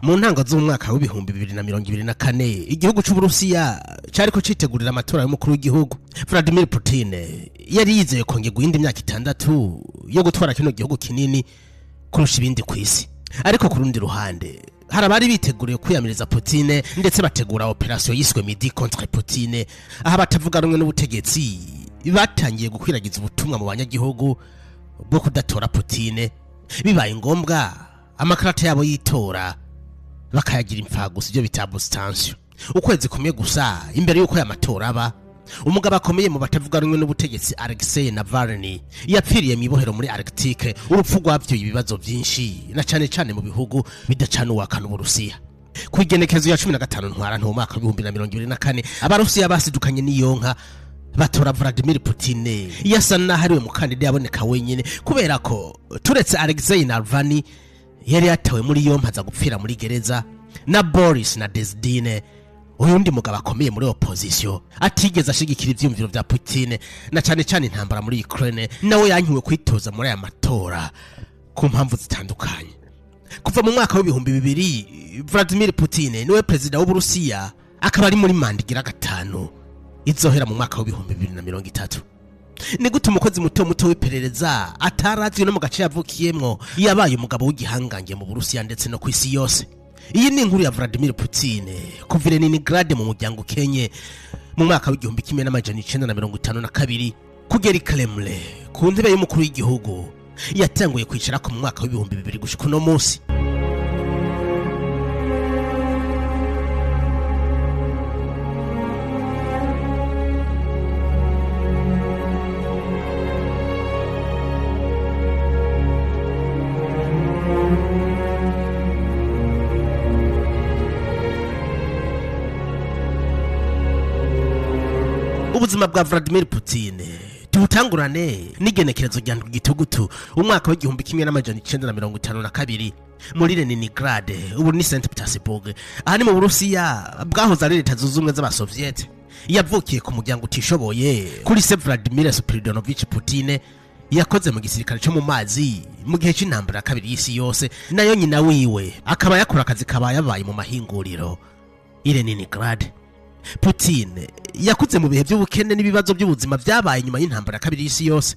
mu ntango z'umwaka w'ibihumbi 2024 igihugu c'Uburusiya cariko citegurira amatora y'umukuru w'igihugu. Vladimir Putin yari yizeye kongerwa indi myaka 6 yo gutwara kino gihugu kinini kurusha ibindi kw'isi. Ariko ku rundi ruhande hari abari biteguriye kwiyamiriza Putin ndetse bategura operation yiswe Midi contre Putin, aha batavuga rumwe n'ubutegetsi batangiye gukwiragiza ubutumwa mu banyagihugu bwo kudatora Putin. Bibaye ngombwa amakarata yabo yitora bakayagira impfagusa, ibyo bita abstention. Ukwezi kumwe gusa imbere yuko ya matora aba, umugabo akomeye mu batavuga rumwe n'ubutegetsi Alexei Navalny yapfiriye mu ibohero muri Arctique. Urupfu rwavyo ibibazo byinshi na cyane cyane mu bihugu bidacana uwakana Uburusiya. Ku igenekerezo ya 15 ntwarante mu mwaka wa 2024 abarusiya basidukanye n'iyonka batora Vladimir Putin yasa n'ahariwe mukandida yaboneka wenyine, kubera ko turetse Alexei Navalny yari yatawe muri yompa aza gupfira muri gereza, na Boris Nadezhdin uyundi mugabo akomeye muri opposition atigeze ashigikira ivyumviro vya Putin na cyane cyane intambara muri Ukraine, nawe yankiwe kwitoza muri aya matora ku mpamvu zitandukanye. Kuva mu mwaka w'ibihumbi 2000 Vladimir Putin niwe president w'Uburusiya, akaba ari muri manda igira 5 izohera mu mwaka w'ibihumbi 2030. Ni gute umukozi muto w'iperereza atarazwi no mu gace yavukiyemwo yabaye umugabo w'igihangange mu Burusiya ndetse no kw'isi yose? Iyi ni inkuru ya Vladimir Putin kuva Leningrad mu muryango Kenye mu mwaka w'igihumbi 1952 kugera Kremlin ku ntebe y'umukuru w'igihugu. Yatanguye kwicara ku mwaka w'ibihumbi 2000 gushika no munsi. Ubuzima bwa Vladimir Putin tubutangurane n'igenekerezo rya Gitugutu umwaka w'igihumbi 1952 muri Leningrad, ubu ni St. Petersburg, aha ni mu Burusiya bwahoze ari leta zunze ubumwe z'Abasoviet. Yavukiye ku muryango utishoboye kuri se Vladimir Spiridonovich Putin yakoze mu gisirikare cyo mu mazi mu gihe cy'intambara ya kabiri y'isi yose, nayo nyina wiwe akaba yakora akazi kabaye mu mahinguriro i Leningrad. Putin yakuze mu bihe by'ubukene n'ibibazo by'ubuzima byabaye nyuma y'intambara ya kabiri y'isi yose.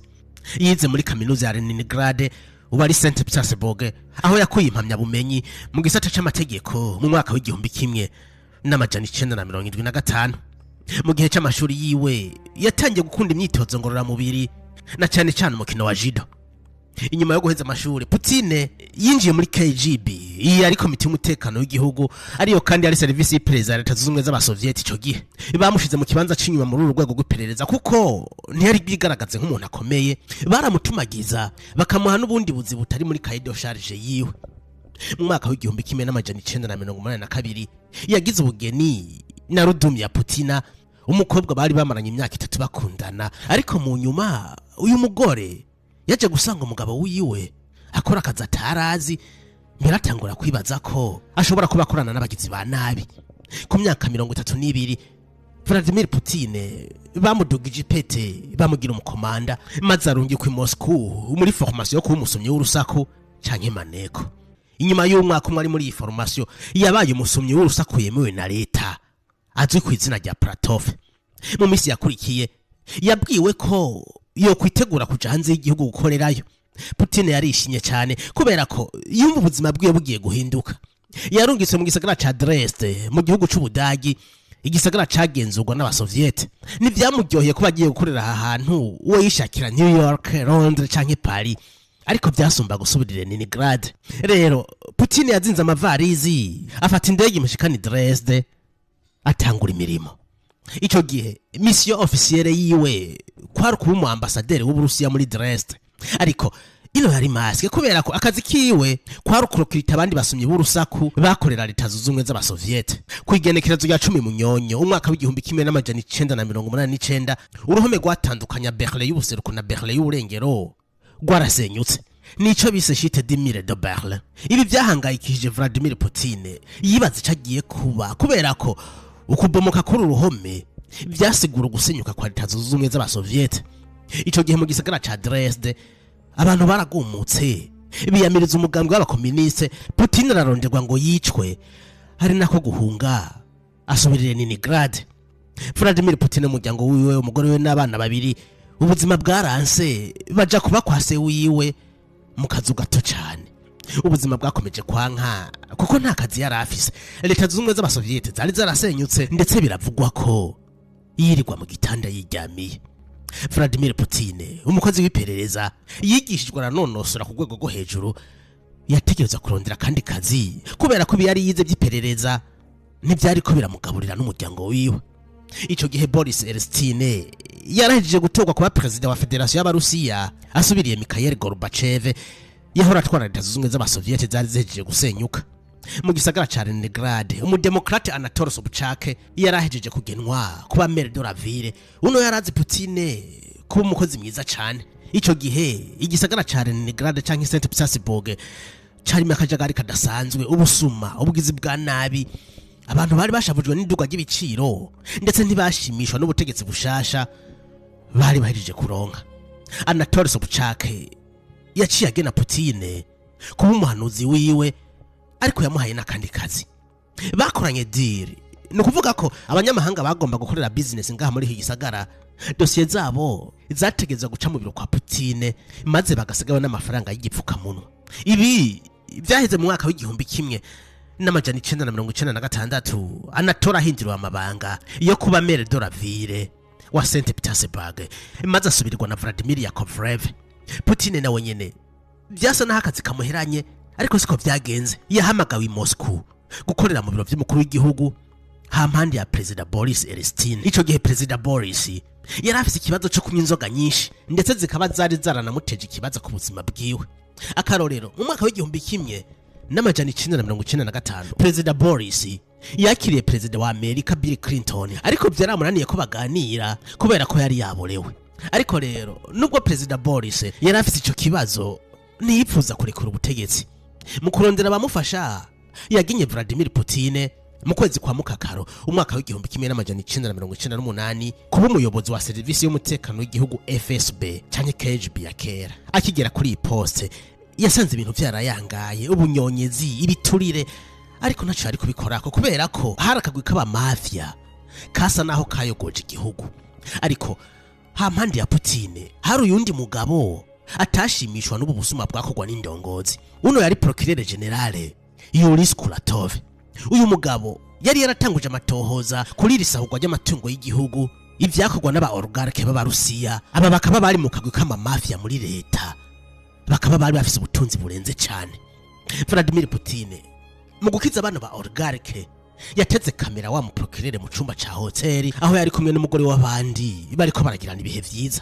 Yize muri kaminuza ya Leningrad, ubu ari St. Petersburg, aho yakuye impamya bumenyi mu gisata c'amategeko mu mwaka w'igihumbi 1975. Mu gihe c'amashuri yiwe yatangiye gukunda imyitozo ngororamubiri na cyane cyane umukino wa judo. Inyuma yo guheza amashuri Putin yinjiye muri KGB, iyi ari komite y'umutekano w'igihugu, ariyo kandi ari service y'iperereza ya leta zunze ubumwe z'Abasoviet. Ico gihe bamushize mu kibanza c'inyuma muri uru rwego rw'iperereza kuko ntiyari bigaragaze nk'umuntu akomeye. Baramutumagiza bakamuha n'ubundi buzi butari muri cahier de charge yiwe. Mu mwaka w'igihumbi 1982 yagize ubugeni na Rudumya Putina, umukobwa bari bamaranye imyaka 3 bakundana. Ariko mu nyuma uyu mugore yaje gusanga umugabo wiwe akora akazi atarazi, mbere atangura kwibaza ko ashobora kuba akorana n'abagizi ba nabi. Ku myaka 32 Vladimir Putin bamudugije ipete bamugira umukomanda, maze arungikwa i Moscow muri formation yo kuba umusomyi w'urusaku canke maneko. Inyuma y'umwaka umwe ari muri iyi formation yabaye umusomyi w'urusaku yemewe na leta azwi ku izina rya Platov. Mu minsi yakurikiye yabwiwe ko yo kwitegura kuja hanze y'igihugu gukorerayo. Putin yarishimye cyane kubera ko yumva ubuzima bwiwe bugiye guhinduka. Yarungitse mu gisagara ca Dresde mu gihugu c'Ubudagi, igisagara cagenzurwa n'Abasoviet. Ntivyamuryoheye ko bagiye gukorera aha hantu uwo yishakira New York, Londres canke Paris, ariko byasumba gusubirira Leningrad. Rero Putin yazinze amavarizi afata indege imushikana Dresde atangura imirimo. Ico gihe mission officielle yiwe kwari kuba mu ambassadeur w'Uburusiya muri Dresde, ariko ino yari maske kubera ko akazi kiwe kwari kurokirita abandi basumye b'urusaku bakorera leta zunze ubumwe z'Abasoviet. Ku igenekerezo rya 10 Munyonyo umwaka w'igihumbi 1989 uruhome rwatandukanya Berlin y'ubuseruko na Berlin y'uburengero rwarasenyutse. Nico bise Chute du Mur de Berlin. Ibi byahangayikishije Vladimir Putin, yibaza icagiye kuba kubera ko ukubomoka kuri uruhome byasigura gusenyuka kwa leta zunze ubumwe z'Abasoviet. Ico gihe mu gisagara ca Dresde abantu baragumutse biyamiriza umugambi w'abakomuniste. Putin araronderwa ngo yicwe, hari nako guhunga asubirire Leningrad. Vladimir Putin n'umuryango wiwe, umugore we n'abana babiri, ubuzima bwaranse baja kuba kwa se wiwe mu kazu gato cyane. Ubuzima bwakomeje kwanka kuko nta kazi yari afise. Leta z'ubumwe z'abasoviete zari zarasenyutse, ndetse biravugwa ko yirirwa mu gitanda yiryamiye. Vladimir Putin, umukozi w'iperereza yigishijwe aranonosora ku rwego rwo hejuru, yategereza kurondera kandi kazi kubera ko yari yize by'iperereza ntibyari ko biramugaburira n'umuryango wiwe. Ico gihe Boris Elstine yarahejeje gutorwa kuba president wa Federation y'Abarusiya, asubiriye Mikhail Gorbachev yahora atwara Leta z'ubumwe z'abasoviete zari zihejeje gusenyuka. Mu gisagara ca Leningrad, umudemokrate Anatoly Sobchak yarahejeje kugenwa kuba maire de la ville. Uno yarazi Putin kuba umukozi mwiza cyane. Ico gihe igisagara ca Leningrad canke St. Petersburg carimo akajagari kadasanzwe, ubusuma, ubugizi bwa nabi. Abantu bari bashavujwe n'induga ry'ibiciro, ndetse ntibashimishwa n'ubutegetsi bushasha bari bahejeje kuronka. Anatoly Sobchak yaciye agena Putin kuba umuhanuzi wiwe, ariko yamuhaye n'akandi kazi. Bakoranye deal, ni ukuvuga ko abanyamahanga bagomba gukorera business ngaha muri iki gisagara, dosiye zabo zategeza guca mu biro kwa Putin, maze bagasigaho n'amafaranga y'igipfukamunwa. Ibi byaheze mu mwaka w'igihumbi kimwe n'amajana 1996. Anatoly ahinduriwe amabanga yo kuba maire de la ville wa St. Petersburg, maze asubirwa na Vladimir Yakovlev. Putin nawe nyene byasa naho akazi kamuheranye, ariko siko byagenze. Yahamagawe i Moscow gukorera mu biro by'umukuru w'igihugu hampande ya President Boris Elstine. Ico gihe President Boris yari afise ikibazo cyo kunywa inzoga nyinshi, ndetse zikaba zari zaranamuteje ikibazo ku buzima bwiwe. Akarorero, mu mwaka w'igihumbi kimwe n'amajana 1995, President Boris yakiriye President wa Amerika Bill Clinton, ariko byaramunaniye ko baganira kubera ko yari yaborewe. Ariko rero nubwo President Boris yari afise ico kibazo, ntiyipfuza kurekura ubutegetsi. Mu kurondera abamufasha, yaginye Vladimir Putin mu kwezi kwa Mukakaro umwaka w'igihumbi kimwe n'amajana 1998 kuba umuyobozi wa serivisi y'umutekano w'igihugu FSB canke KGB ya kera. Akigera kuri iyi poste yasanze ibintu byarayangaye, ubunyonyezi, ibiturire, ariko naco ari kubikorako kubera ko harakagwi kaba mafia kasa naho kayogoje igihugu. Ariko hampande ya Putin hari uyundi mugabo atashimishwa n'ubu busuma bwakorwa n'indongozi. Uno yari procureur general Yuri Skulatov. Uyu mugabo yari yaratanguje amatohoza kuri risahurwa ry'amatungo y'igihugu, ivyakorwa n'aba oligarke b'Abarusiya. Aba bakaba bari mu kagwi kama mafia muri leta, bakaba bari bafise ubutunzi burenze cyane. Vladimir Putin mu gukiza abana ba oligarke yateze kamera wa mu procureur mu cumba ca hoteli, aho yari kumwe n'umugore w'abandi bariko baragirana ibihe vyiza.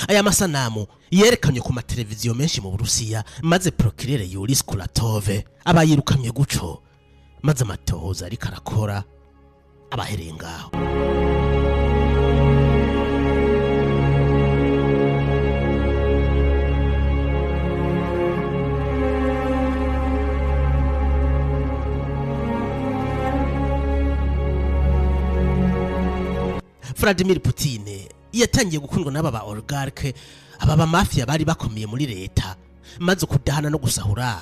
Aya masanamu yerekanye ku mateleviziyo menshi mu Burusiya, maze procureur Yuri Skulatov aba yirukamye guco, maze amatohoza ariko arakora abahereye ngaho. Vladimir Putin yatangiye gukundwa n'aba ba oligarke, aba ba mafia bari bakomeye muri leta, maze kudahana no gusahura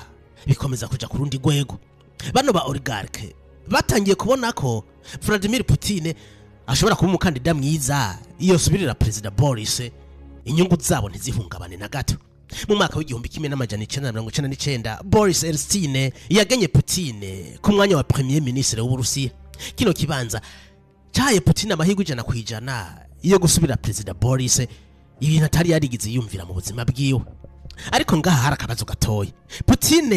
bikomeza kuja ku rundi rwego. Bano ba oligarke batangiye kubona ko Vladimir Putin ashobora kuba umukandida mwiza iyo subirira President Boris, inyungu zabo ntizihungabane na gato. Mu mwaka w'igihumbi kimwe n'amajana 1999, Boris Elstine yagenye Putin ku mwanya wa premier ministre w'Uburusiya. Kino kibanza cyaye Putin amahirwe 100% iyo gusubira President Boris, ibintu atari yarigize yumvira mu buzima bwiwe. Ariko ngaha harakabazo gatoya. Putin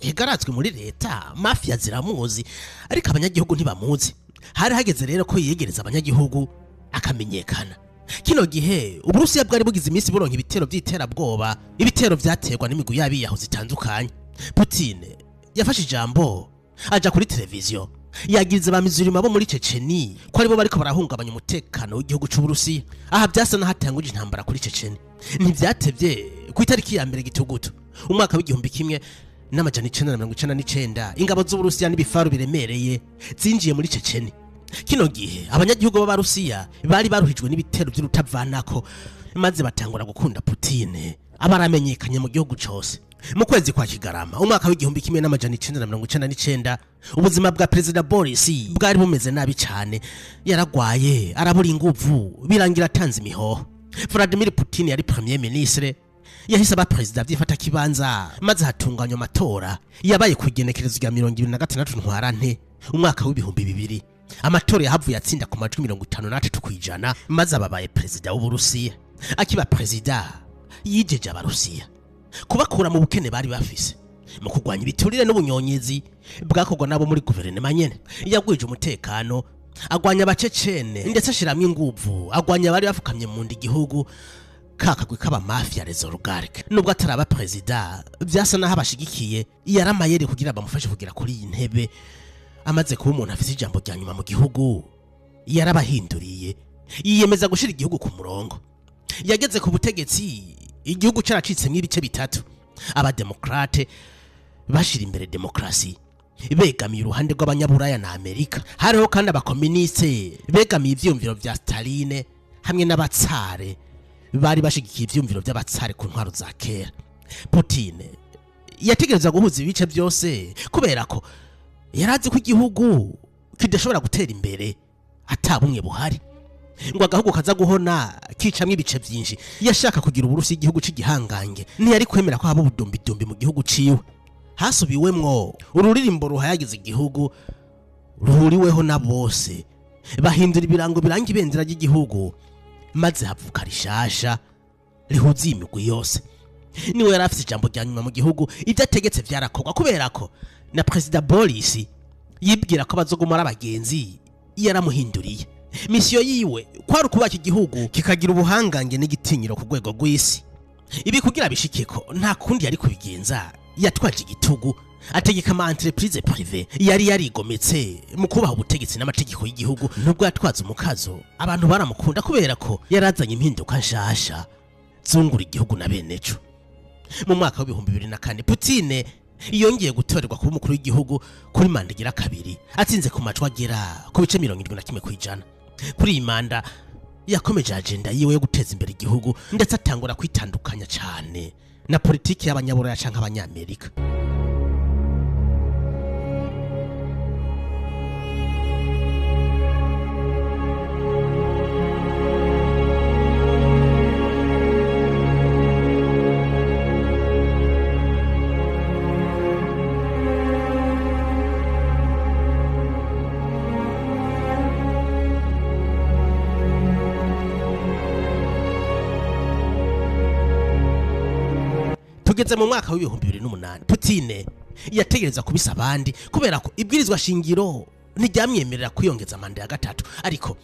hegarazwe muri leta, mafia ziramuzi, ariko abanyagihugu ntibamuzi. Hari hageze rero ko yegereza abanyagihugu akamenyekana. Kino gihe Uburusiya bwari bugize iminsi buronka ibitero by'iterabwoba, ibitero vyaterwa n'imigwi yabiyaho zitandukanye. Putin yafashe ijambo aja kuri televiziyo, yagiriza abamizirima bo muri Chechnya ko aribo bariko barahungabanya umutekano w'igihugu c'Uburusiya. Aha byasa nahatanguje intambara kuri Chechnya. Ntivyatevye ku itariki ya mbere gitugutu umwaka w'igihumbi kimwe n'amajana 1999, ingabo z'Uburusiya n'ibifaru biremereye zinjiye muri Chechnya. Kino gihe abanyagihugu b'Abarusiya bari baruhijwe n'ibitero by'urutavanako, maze batangura gukunda Putin, abaramenyekanye mu gihugu cyose. mu kwezi kwa Kigarama umwaka w'igihumbi kimwe n'amajana 1999 ubuzima bwa Perezida Boris bwari bumeze nabi cyane, yaragwaye arabura inguvu birangira atanze imihoho. Vladimir Putin yari premier ministre, yahise aba perezida vyifata kibanza maze hatunganywa amatora yabaye kugenekerezo rya 2026 ntwarante umwaka w'ibihumbi 2000. Amatora yahavuye atsinda ku majwi 53 kwijana maze ababaye perezida w'Uburusiya. Akiba perezida yijeje abarusiya kubakura mu bukene bari bafise mu kugwanya ibiturire n'ubunyonyezi bwakorwa nabo muri guverinoma nyene. Yagwije umutekano, agwanya abacecene ndetse ashiramwe inguvu agwanya bari bafukamye mu ndi gihugu kakagwe kaba mafia rezorgarike. Nubwo ataraba perezida byasa naho abashigikiye yaramayere kugira bamufashe kugira kuri iyi ntebe. Amaze kuba umuntu afite ijambo rya nyuma mu gihugu yarabahinduriye, yiyemeza gushira igihugu ku murongo. Yageze ku butegetsi igihugu caracitse mw'ibice bitatu. Abademokrate bashira imbere demokrasi begamiye uruhande rw'abanyaburaya na Amerika. Hariho kandi abakomuniste begamiye ivyumviro vya Staline hamwe n'abatsare bari bashigikiye ivyumviro by'abatsare ku ntwaro za kera. Putin yategereza guhuza ibice byose kubera ko yarazi ko igihugu kidashobora gutera imbere atabumwe buhari, ngo agahugu kaza guhona kicamwe ibice byinshi. Yashaka kugira Uburusi igihugu cy'igihangange, ntiyari kwemera ko haba ubudumbi mu gihugu ciwe. Hasubiwemwo ururirimbo ruhayagiza igihugu ruhuriweho na bose, bahindura ibirango biranga ibendera ry'igihugu maze havuka rishasha rihuza imigwi yose. Niwe yari afite ijambo rya nyuma mu gihugu, ibyo ategetse byarakorwa kubera ko na Perezida Boris yibwira ko bazogumara abagenzi yaramuhinduriye. Misiyo yiwe kwari kubaka igihugu kikagira ubuhangange n'igitinyiro ku rwego rw'isi. Ibi kugira bishikeko nta kundi yari kubigenza, yatwaje igitugu ategeka ama entreprise privé yari yarigometse mu kubaha ubutegetsi n'amategeko y'igihugu. Nubwo yatwaza umukazo abantu baramukunda kubera ko yarazanye impinduka nshasha zungura igihugu na beneco. Mu mwaka wa 2004 Putin yongeye gutorerwa kuba umukuru w'igihugu kuri manda igira kabiri, atsinze ku majwi agera ku bice 71 kwijana. Kuri iyi manda yakomeje agenda yiwe yo guteza imbere igihugu ndetse atangura kwitandukanya cyane na politiki y'abanyaburaya canke abanyamerika. Tugeze mu mwaka wa 2008 Putin yategereza kubisa abandi kubera ko ibwirizwa shingiro ntiryamyemerera kwiyongeza manda ya gatatu. Ariko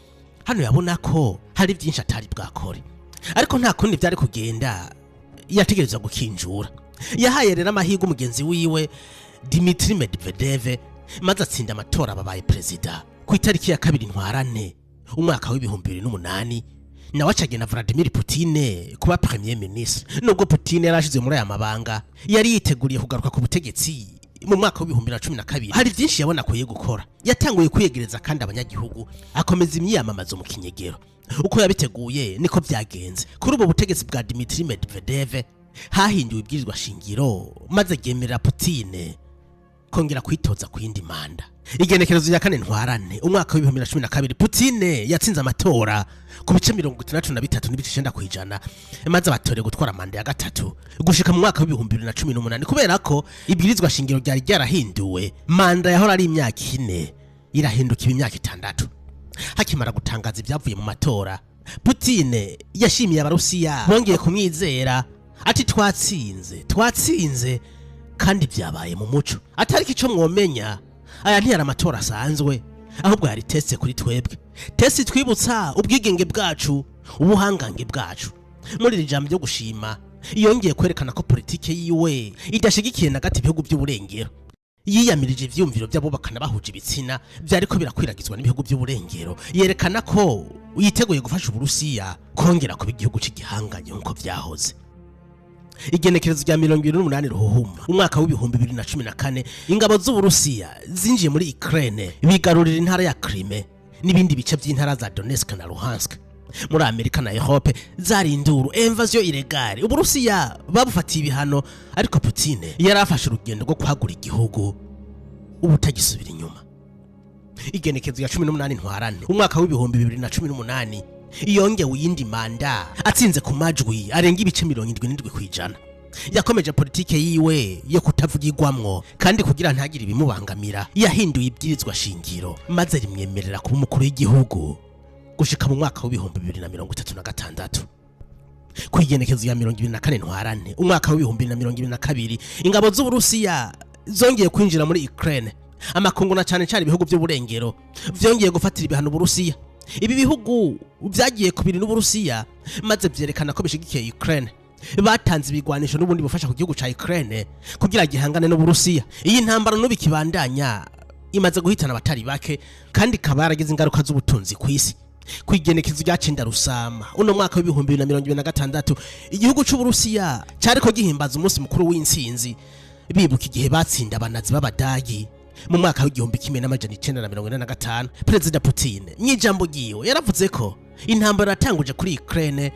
hano yabona ko hari byinshi atari bwakore, ariko nta kundi byari kugenda, yategereza gukinjura. Yahaye rero amahirwe umugenzi wiwe Dmitry Medvedev maze atsinda amatora ababaye perezida ku itariki ya 2 ntwarante umwaka wa 2008. Na wacage na Vladimir Putin kuba premier ministre. Nubwo Putin yarashize muri aya mabanga yari yiteguriye kugaruka ku butegetsi mu mwaka wa 2012, hari byinshi yabona ko gukora. Yatanguye kwiyegereza kandi abanyagihugu, akomeza imyiyamamazo mu kinyegero. Uko yabiteguye niko byagenze. Kuri ubu butegetsi bwa Dmitry Medvedev hahinduwe ibwirizwa shingiro maze gemerera Putin kongera kwitoza ku yindi manda. Igenekerezo ya 4 ntwarante umwaka wa 2012 Putin yatsinze amatora ku bice 63.9 kwijana maze abatore gutwara manda ya gatatu gushika mu mwaka wa 2018 kubera ko ibwirizwa shingiro ryari ryarahinduwe. Manda yahora ari imyaka 4 irahinduka imyaka 6. Hakimara gutangaza ibyavuye mu matora, Putin yashimiye abarusiya bongeye kumwizera ati twatsinze kandi byabaye mu muco. Atari kico mwomenya, aya ntiyari amatora asanzwe, ahubwo yari teste kuri twebwe, teste twibutsa ubwigenge bwacu, ubuhangange bwacu. Muri iri jambo ryo gushima yongeye kwerekana ko politike yiwe idashigikiye na gati ibihugu by'uburengero. Yiyamirije ivyumviro by'abubakana bahuje ibitsina byariko birakwiragizwa n'ibihugu by'uburengero. Yerekana ko yiteguye gufasha Uburusiya kongera kuba igihugu cy'igihanganye nkuko byahoze. Igenekerezo rya 28 Ruhuhuma umwaka wa 2014 ingabo z'Uburusiya zinjiye muri Ukraine bigarurira intara ya Crimea n'ibindi bice by'intara za Donetsk na Luhansk. muri Amerika na Europe zari induru invasion illegale. Uburusiya babufatiye ibihano, ariko Putin yarafashe urugendo rwo kwagura igihugu ubutagisubira inyuma. Igenekezo ya 18 Ntwarante umwaka w'ibihumbi 2018 yongewe iyindi manda atsinze ku majwi arenga ibice 77%. Yakomeje politike yiwe yo kutavugirwamwo, kandi kugira ntagire ibimubangamira yahinduye ibwirizwa shingiro maze rimwemerera kuba umukuru w'igihugu gushika mu mwaka w'ibihumbi 2036. Kwigenekezo ya 24 Ntwarante umwaka w'ibihumbi 2022 ingabo z'Uburusiya zongeye kwinjira muri Ukraine. Amakungu na cyane ibihugu by'uburengero vyongeye gufatira ibihano Uburusiya. Ibi bihugu vyagiye kubiri n'Uburusiya maze vyerekana ko bishigikiye Ukraine. Batanze ibigwanisho n'ubundi bufasha ku gihugu ca Ukraine kugira gihangane n'Uburusiya. Iyi ntambara n'ubu kibandanya imaze guhitana abatari bake, kandi kabaragize ingaruka z'ubutunzi kw'isi. Kwigenekezo rya 9 Rusama uno mwaka w'ibihumbi 2026 igihugu c'Uburusiya cyariko gihimbaza umunsi mukuru w'intsinzi, bibuka igihe batsinda abanazi b'Abadagi mu mwaka w'igihumbi 1945. Perezida Putin mw'ijambo ryiwe yaravuze ko intambara yatanguje kuri Ukraine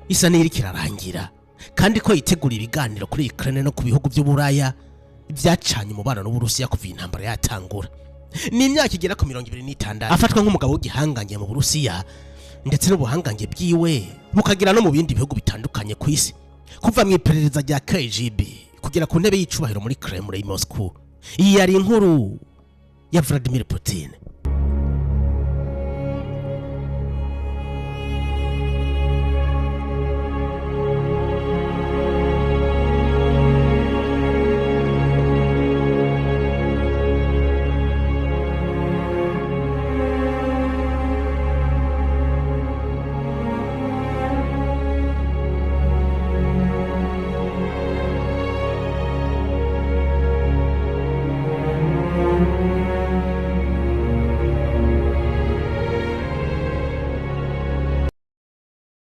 isa n'iriko irarangira, kandi ko yitegura ibiganiro kuri Ukraine no ku bihugu by'Uburaya byacanye umubano n'Uburusiya kuva intambara yatangura. Ni imyaka igera ku 26 afatwa nk'umugabo w'igihanganye mu Burusiya, ndetse n'ubuhangange bwiwe bukagira no mu bindi bihugu bitandukanye ku isi, kuva mu iperereza rya KGB kugera ku ntebe y'icubahiro muri Kremlin i Moscow. Iyi yari inkuru ya Vladimir Putin.